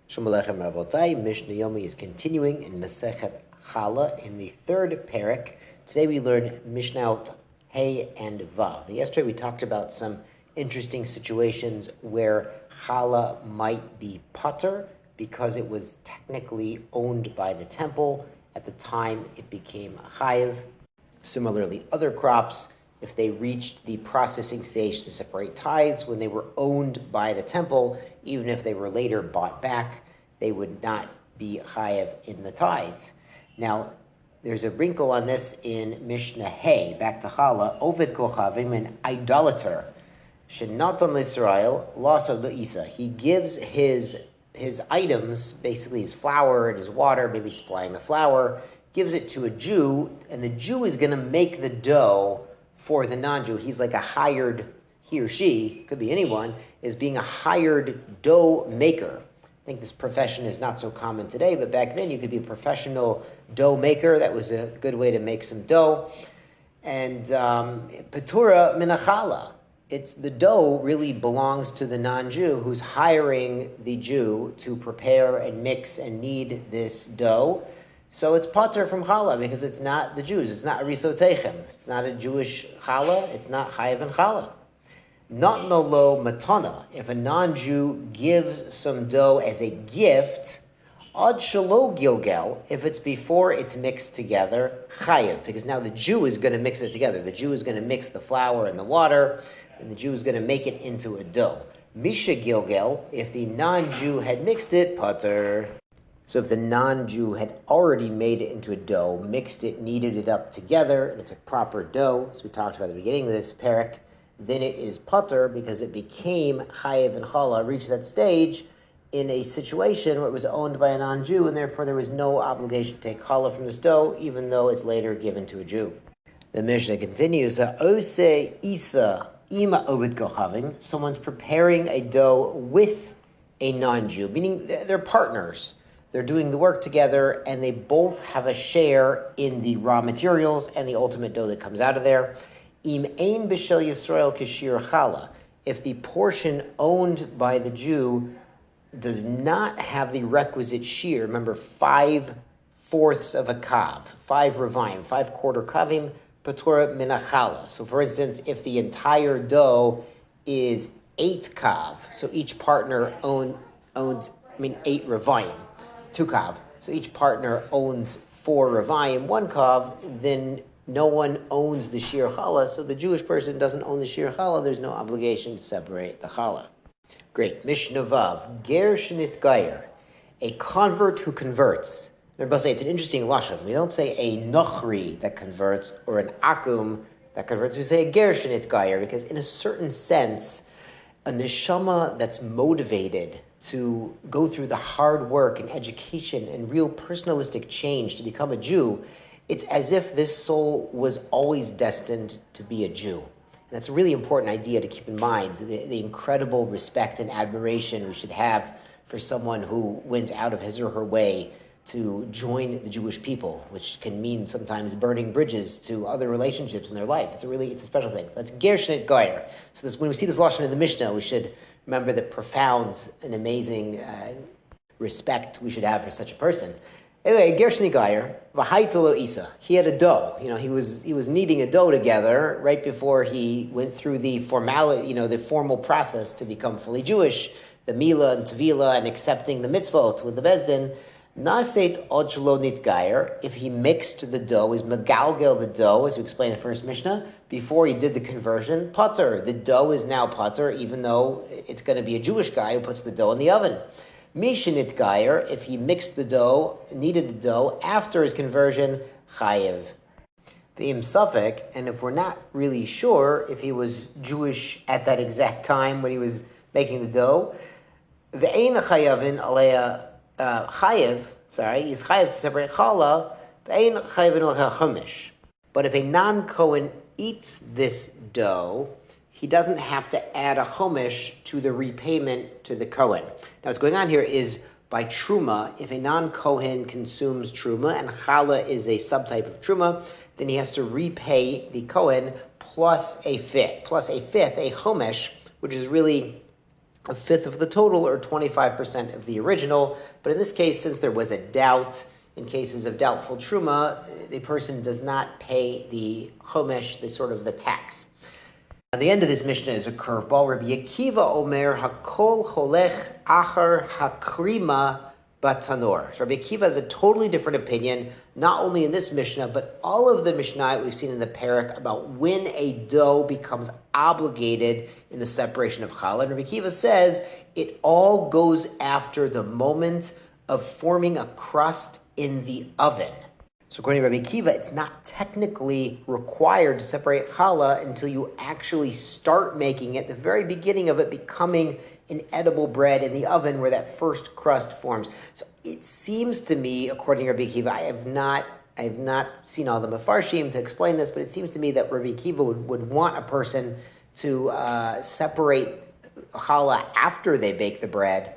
Shalom Aleichem Rabotai. Mishnah Yomi is continuing in Masechet Challah in the third parak. Today we learn Mishnah Hey and Vav. Yesterday we talked about some interesting situations where Challah might be patur because it was technically owned by the temple. At the time it became a chayiv. Similarly, other crops, if they reached the processing stage to separate tithes, when they were owned by the temple, even if they were later bought back, they would not be chayav in the tithes. Now, there's a wrinkle on this in Mishnah Hey, back to Challah, Oved Kochavim, an idolater, Shenatan l'Israel, loss of the Isa. He gives his items, basically his flour and his water, maybe supplying the flour, gives it to a Jew, and the Jew is going to make the dough for the non-Jew. He's like a hired, he or she, could be anyone, is being a hired dough maker. I think this profession is not so common today, but back then you could be a professional dough maker. That was a good way to make some dough. And Petura Minachala. It's the dough really belongs to the non-Jew who's hiring the Jew to prepare and mix and knead this dough. So it's patur from challah because it's not the Jews. It's not risotechem. It's not a Jewish challah. It's not chayiv and challah. Not no lo matana. If a non-Jew gives some dough as a gift, ad shalo gilgal. If it's before it's mixed together, chayiv, because now the Jew is going to mix it together. The Jew is going to mix the flour and the water, and the Jew is going to make it into a dough. Misha gilgal. If the non-Jew had mixed it, patur. So if the non-Jew had already made it into a dough, mixed it, kneaded it up together, and it's a proper dough, as we talked about at the beginning of this parak, then it is patur because it became chayiv and challah, reached that stage in a situation where it was owned by a non-Jew, and therefore there was no obligation to take challah from this dough, even though it's later given to a Jew. The Mishnah continues, Ose isa ima ovid kochavim, someone's preparing a dough with a non-Jew, meaning they're partners. They're doing the work together, and they both have a share in the raw materials and the ultimate dough that comes out of there. Im ein b'shel Yisrael kishir challah. If the portion owned by the Jew does not have the requisite shear, remember 5/4 of a kav, 5 revayim, 5/4 kavim, patura min challah. So for instance, if the entire dough is 8 kav, so each partner owns 8 revayim. 2 kav. So each partner owns 4 revayim, 1 kav, then no one owns the shir challah, so the Jewish person doesn't own the shir challah, there's no obligation to separate the challah. Great. Mishnah Vav, ger shenit gayer, a convert who converts. They're both say it's an interesting lashon. We don't say a nochri that converts or an akum that converts. We say a ger shenit gayer because in a certain sense, a neshama that's motivated to go through the hard work and education and real personalistic change to become a Jew, it's as if this soul was always destined to be a Jew. And that's a really important idea to keep in mind, the incredible respect and admiration we should have for someone who went out of his or her way to join the Jewish people, which can mean sometimes burning bridges to other relationships in their life. It's a special thing. That's ger shenit gayer. So when we see this lashon in the Mishnah, we should remember the profound and amazing respect we should have for such a person. Anyway, ger shenit gayer, v'haitolo isa. He had a dough. He was kneading a dough together right before he went through the the formal process to become fully Jewish, the milah and tevilah and accepting the mitzvot with the bezdin. Naset od shelo nitgayer, if he mixed the dough, is megalgel the dough, as we explained in the first Mishnah, before he did the conversion, patur. The dough is now patur, even though it's going to be a Jewish guy who puts the dough in the oven. Misha nitgayer, if he mixed the dough, kneaded the dough, after his conversion, chayiv. V'im safek, and if we're not really sure if he was Jewish at that exact time when he was making the dough, v'ein chayavin aleya, he's chayiv to separate challah, but if a non-Kohen eats this dough, he doesn't have to add a chomesh to the repayment to the Kohen. Now what's going on here is by truma, if a non-Kohen consumes truma, and challah is a subtype of truma, then he has to repay the Kohen plus a fifth, a chomesh, which is really a fifth of the total, or 25% of the original. But in this case, since there was a doubt, in cases of doubtful truma, the person does not pay the chomesh, the tax. On the end of this Mishnah is a curveball. Rabbi Akiva omer hakol holech achar hakrima batanor. So Rabbi Akiva has a totally different opinion, not only in this Mishnah, but all of the Mishnah we've seen in the parak about when a dough becomes obligated in the separation of challah. And Rabbi Akiva says it all goes after the moment of forming a crust in the oven. So according to Rabbi Akiva, it's not technically required to separate challah until you actually start making it, the very beginning of it becoming an edible bread in the oven where that first crust forms. So it seems to me, according to Rabbi Akiva, I have not seen all the Mefarshim to explain this, but it seems to me that Rabbi Akiva would want a person to separate challah after they bake the bread,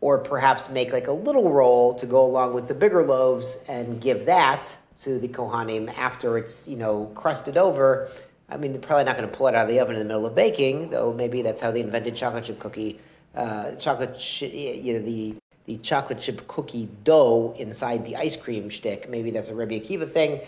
or perhaps make like a little roll to go along with the bigger loaves and give that to the Kohanim after it's, crusted over. I mean, they're probably not going to pull it out of the oven in the middle of baking, though maybe that's how they invented chocolate chip cookie, the chocolate chip cookie dough inside the ice cream shtick. Maybe that's a Rabbi Akiva thing.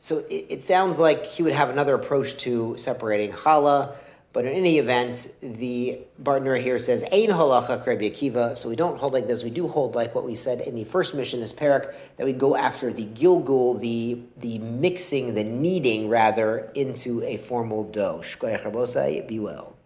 So it sounds like he would have another approach to separating challah. But in any event, the Bartner here says, Ein halacha Rabbi Akiva, so we don't hold like this. We do hold like what we said in the first mission, this parak, that we go after the gilgul, the mixing, the kneading, rather, into a formal dough. Shkoyach Rabosai, be well.